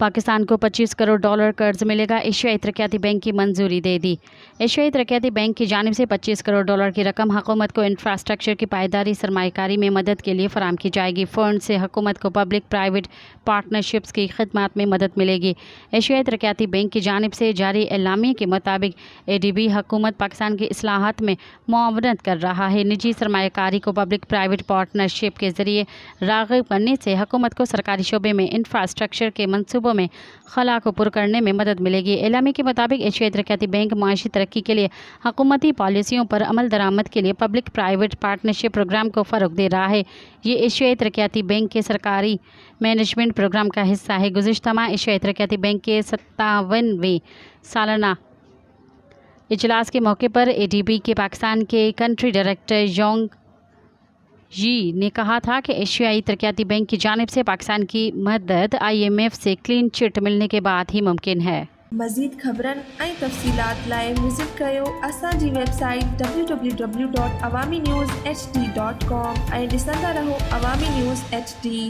पाकिस्तान को $25 करोड़ कर्ज मिलेगा। एशियाई तरक्याती बैंक की मंजूरी दे दी। एशियाई तरक्याती बैंक की जानिब से $25 करोड़ की रकम हुकूमत को इंफ्रास्ट्रक्चर की पायदारी सरमायाकारी में मदद के लिए फराम की जाएगी। फंड से हुकूमत को पब्लिक प्राइवेट पार्टनरशिप्स की खिदमत में मदद मिलेगी। एशियाई तरक्याती बैंक की जानिब से जारी एलामिया के मुताबिक ADB हुकूमत पाकिस्तान की इस्लाहात में मुआवनत कर रहा है। निजी सरमायाकारी को पब्लिक प्राइवेट पार्टनरशिप के जरिए राग़िब करने से हुकूमत को सरकारी शोबे में इंफ्रास्ट्रक्चर के मंसूबों में खला को पुर करने में मदद मिलेगी। एलामिया के मुताबिक एशियाई तरक्याती बैंक माशी तरक्की के लिए हुकूमती पॉलिसियों पर अमल दरामद के लिए पब्लिक प्राइवेट पार्टनरशिप प्रोग्राम को फ़रोग़ दे रहा है। ये एशियाई तरक्याती बैंक के सरकारी मैनेजमेंट प्रोग्राम का हिस्सा है। गुज़िश्ता माह एशियाई तरक्याती बैंक के 57वें सालाना इजलास के मौके पर ADB के पाकिस्तान के कंट्री डायरेक्टर योंग जी ने कहा था कि एशियाई तरक्याती बैंक की जानिब से पाकिस्तान की मदद IMF से क्लीन चिट मिलने के बाद ही मुमकिन है। मज़ीद ख़बरन ऐं तफ़सीलात लाइ विज़िट कयो असांजी वेबसाइट www.awamiNewsHD.com ऐं ॾिसंदा रहो अवामी न्यूज़ HD।